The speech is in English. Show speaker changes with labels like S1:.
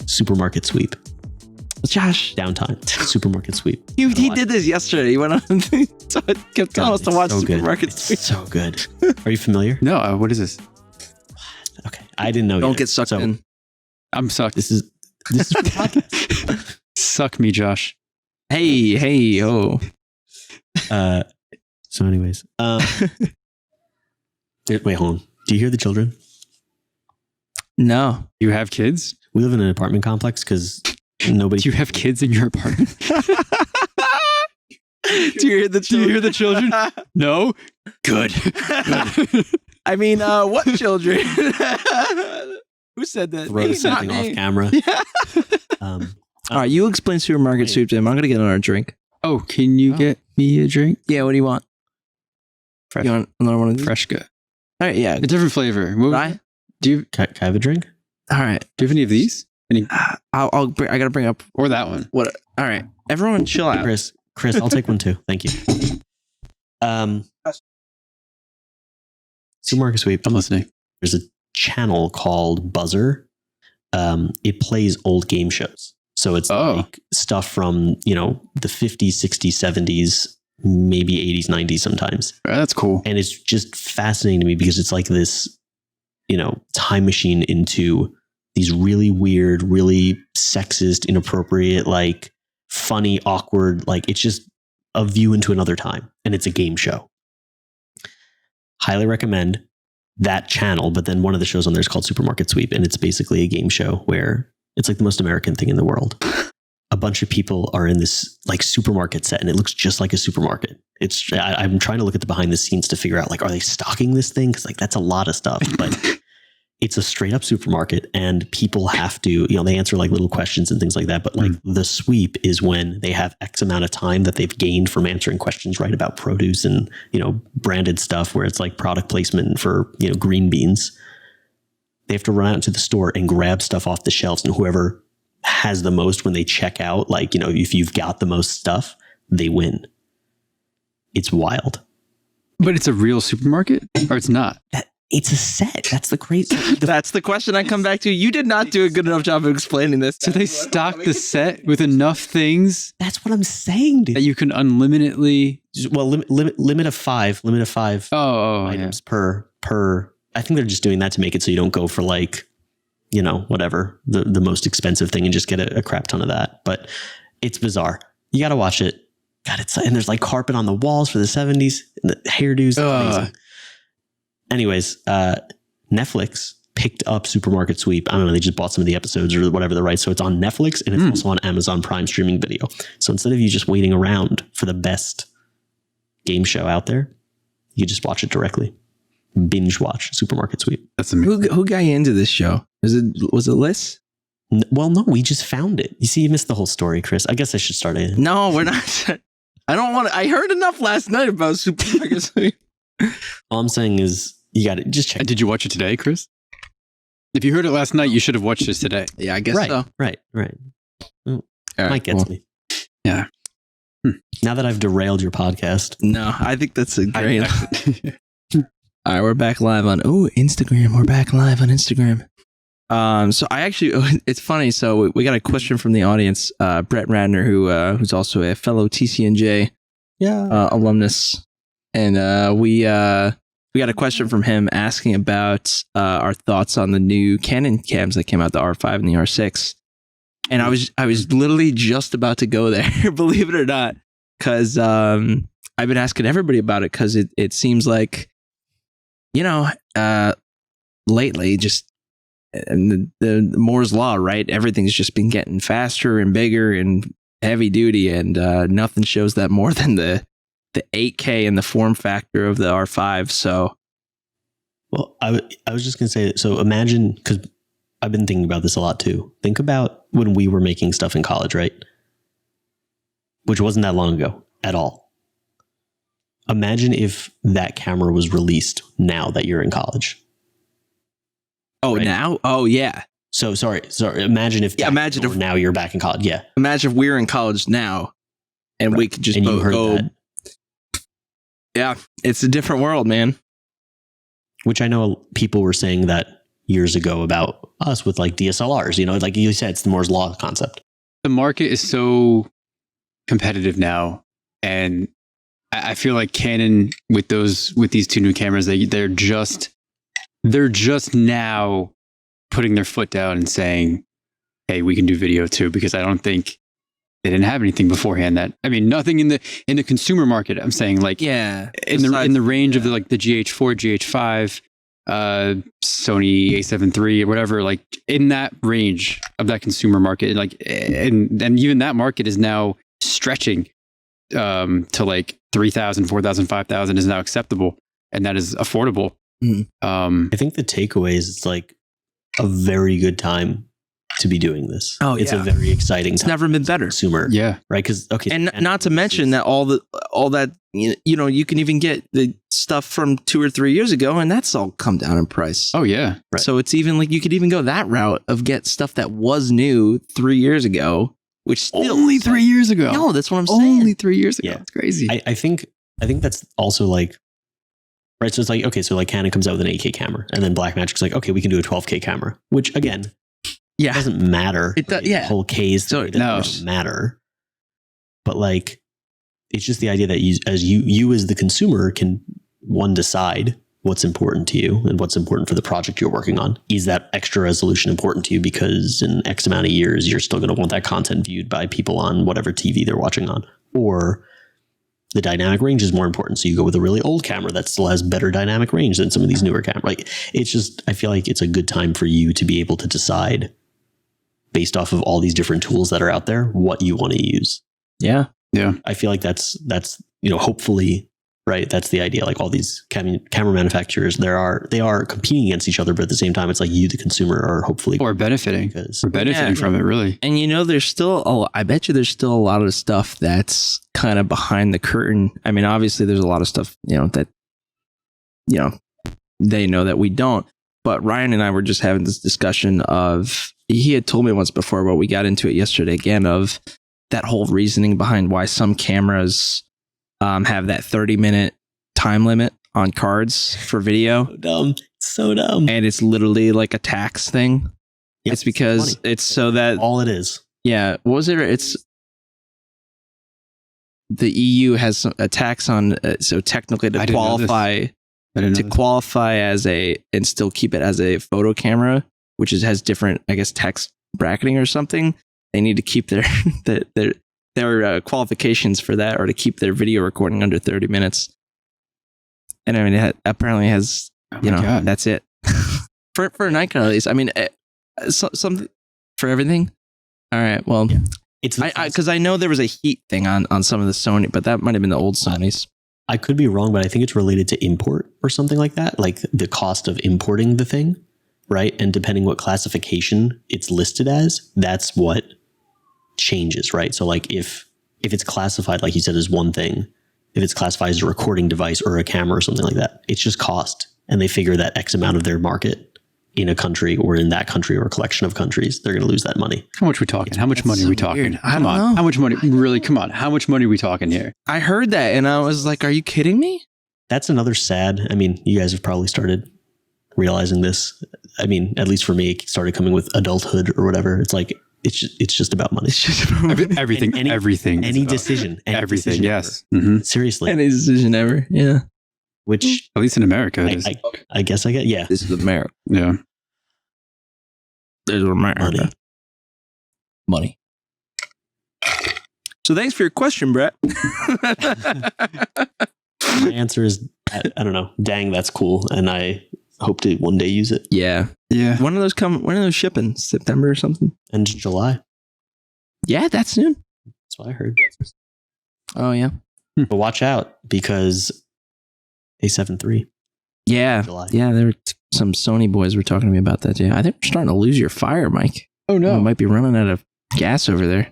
S1: Supermarket sweep.
S2: Josh.
S1: Downtime. Supermarket sweep.
S2: He did this yesterday. He went on so it kept telling us to watch Supermarket Sweep.
S1: It's so good. Are you familiar?
S3: No, what is this?
S1: Okay. I didn't know.
S2: Don't get sucked in.
S3: I'm sucked.
S1: This is podcast.
S3: Suck me, Josh.
S2: Hey, oh.
S1: So anyways. Wait, hold on. Do you hear the children?
S2: No.
S3: You have kids?
S1: We live in an apartment complex because nobody...
S3: Do you have kids in your apartment?
S2: Do you hear the children?
S3: Do you hear the children? No? Good.
S2: I mean, what children? Who said that?
S1: Throw something off camera.
S2: Yeah. All right, you explain Supermarket Sweep to him. I'm going to get another drink.
S3: Oh, can you get me a drink?
S2: Yeah, what do you want?
S3: Fresh.
S2: You want another one of these?
S3: Fresca.
S2: All right, yeah.
S3: A different flavor.
S2: Right?
S1: Can I have a drink?
S2: All right.
S3: Do you have any of these? Any?
S2: I got to bring up...
S3: Or that one.
S2: What? All right. Everyone chill out.
S1: Chris, I'll take one too. Thank you. Supermarket Sweep.
S3: I'm listening.
S1: There's a channel called Buzzer. It plays old game shows. So it's like stuff from, the 50s, 60s, 70s, maybe 80s, 90s sometimes.
S3: That's cool.
S1: And it's just fascinating to me because it's like this, time machine into these really weird, really sexist, inappropriate, like funny, awkward, like it's just a view into another time. And it's a game show. Highly recommend that channel. But then one of the shows on there is called Supermarket Sweep. And it's basically a game show where it's like the most American thing in the world. A bunch of people are in this like supermarket set and it looks just like a supermarket. I'm trying to look at the behind the scenes to figure out like, are they stocking this thing? Cause like that's a lot of stuff, but it's a straight up supermarket and people have to, they answer like little questions and things like that. But like the sweep is when they have X amount of time that they've gained from answering questions, right? About produce and, branded stuff where it's like product placement for, green beans. They have to run out into the store and grab stuff off the shelves, and whoever has the most when they check out, like, if you've got the most stuff, they win. It's wild.
S3: But it's a real supermarket or it's not?
S1: It's a set. That's the crazy.
S2: That's the question I come back to. You did not do a good enough job of explaining this.
S3: So they stock the set with enough things.
S1: That's what I'm saying, dude.
S3: That you can unlimitedly.
S1: Well, limit of five items per. I think they're just doing that to make it so you don't go for like, whatever, the most expensive thing and just get a crap ton of that. But it's bizarre. You got to watch it. God, and there's like carpet on the walls for the 70s and the hairdos. Amazing. Anyways, Netflix picked up Supermarket Sweep. I don't know. They just bought some of the episodes or whatever the rights. So it's on Netflix and it's also on Amazon Prime streaming video. So instead of you just waiting around for the best game show out there, you just watch it directly. Binge watch Supermarket Sweep.
S3: That's amazing.
S2: Who got you into this show? Was it Liz?
S1: Well, no, we just found it. You see, you missed the whole story, Chris. I guess I should start it.
S2: No, we're not. I don't want to. I heard enough last night about Supermarket Sweep.
S1: All I'm saying is you got to just check.
S3: Did you watch it today, Chris? If you heard it last night, you should have watched this today.
S2: Yeah, I guess so.
S1: Right. Might get to me.
S3: Yeah.
S2: Now that I've derailed your podcast. No, I think that's a great. All right, we're back live on Instagram. We're back live on Instagram. So I actually, it's funny. So we got a question from the audience. Brett Radner, who's also a fellow TCNJ alumnus, and we got a question from him asking about our thoughts on the new Canon cams that came out, the R5 and the R6. And I was literally just about to go there, believe it or not, because I've been asking everybody about it because it seems like, lately just the Moore's Law, right? Everything's just been getting faster and bigger and heavy duty, and nothing shows that more than the 8K and the form factor of the R5. So,
S1: well, I was just gonna say, so imagine, because I've been thinking about this a lot too. Think about when we were making stuff in college, right? Which wasn't that long ago at all. Imagine if that camera was released now that you're in college.
S2: Oh, right? Now? Oh, yeah.
S1: So sorry. Imagine if now you're back in college. Yeah.
S2: Imagine if we were in college now and we could just
S1: you heard that.
S2: Yeah, it's a different world, man.
S1: Which I know people were saying that, years ago about us with like DSLRs. You know, like you said, it's the Moore's Law concept.
S3: The market is so competitive now, and I feel like Canon with these two new cameras, they're just now putting their foot down and saying, "Hey, we can do video too." Because I don't think they didn't have anything beforehand. Nothing in the consumer market. I'm saying like in the range of the GH4, GH5, Sony A7 III or whatever, like in that range of that consumer market, like and even that market is now stretching to like 3,000, 4,000, 5,000 is now acceptable, and that is affordable.
S1: I think the takeaway is it's like a very good time to be doing this. It's a very exciting time.
S2: It's never been better.
S1: Consumer, right? Because
S2: and not to mention that all that you can even get the stuff from 2 or 3 years ago, and that's all come down in price.
S3: Oh yeah,
S1: right.
S2: So it's even like you could even go that route of get stuff that was new 3 years ago, which still
S3: only 3 years ago.
S2: No, that's what I'm saying.
S3: Only 3 years ago.
S1: Yeah,
S3: it's crazy.
S1: I think that's also like. Right, so it's like, okay, so like Canon comes out with an 8K camera, and then Blackmagic's like, okay, we can do a 12K camera, which again, it doesn't matter.
S2: It does, yeah.
S1: The whole K's doesn't matter. But like, it's just the idea that you as the consumer can decide what's important to you and what's important for the project you're working on. Is that extra resolution important to you because in X amount of years you're still going to want that content viewed by people on whatever TV they're watching on, or the dynamic range is more important. So you go with a really old camera that still has better dynamic range than some of these newer cameras. Like, it's just, I feel like it's a good time for you to be able to decide based off of all these different tools that are out there, what you want to use.
S2: Yeah.
S3: Yeah.
S1: I feel like that's, hopefully, right. That's the idea. Like all these camera manufacturers, they are competing against each other, but at the same time, it's like you, the consumer, are hopefully
S3: benefiting from it, really.
S2: And there's still, I bet you there's still a lot of stuff that's kind of behind the curtain. I mean, obviously there's a lot of stuff, that, they know that we don't, but Ryan and I were just having this discussion of, he had told me once before, but we got into it yesterday again, of that whole reasoning behind why some cameras have that 30-minute time limit on cards for video.
S1: So dumb.
S2: And it's literally like a tax thing. Yep, it's because it's so that
S1: all it is.
S2: Yeah. What was it? It's the EU has a tax on, so technically to qualify as and still keep it as a photo camera, which has different, I guess, tax bracketing or something. They need to keep their qualifications for that, or to keep their video recording under 30 minutes. And I mean, it apparently has, God. That's it. for Nikon at least. I mean, something for everything. All right. Well, yeah. Because I know there was a heat thing on some of the Sony, but that might have been the old Sonys.
S1: I could be wrong, but I think it's related to import or something like that. Like the cost of importing the thing, right? And depending what classification it's listed as, that's what changes, right? So like if it's classified, like you said, as one thing, if it's classified as a recording device or a camera or something like that, it's just cost. And they figure that X amount of their market in a country or in that country or a collection of countries, they're going to lose that money.
S3: How much are we talking? How much money are we talking? Come on. How much money? Really? Come on. How much money are we talking here?
S2: I heard that and I was like, are you kidding me?
S1: That's another sad. I mean, you guys have probably started realizing this. I mean, at least for me, it started coming with adulthood or whatever. It's like, it's just about money.
S3: It's just about everything. Everything.
S1: Any decision.
S3: Everything. Yes.
S1: Mm-hmm. Seriously.
S2: Any decision ever. Yeah.
S1: Which,
S3: at least in America, it is.
S1: I guess I get. Yeah.
S2: This is America.
S3: Yeah.
S2: There's America. Money. So thanks for your question, Brett.
S1: My answer is, I don't know. Dang, that's cool. And I hope to one day use it.
S2: Yeah.
S3: Yeah.
S2: When are those shipping? September or something?
S1: End of July.
S2: Yeah, that's soon.
S1: That's what I heard.
S2: Oh, yeah.
S1: But watch out, because A7 III.
S2: Yeah.
S1: July.
S2: Yeah, there were some Sony boys were talking to me about that. Yeah. I think we're starting to lose your fire, Mike.
S3: Oh, no.
S2: We might be running out of gas over there.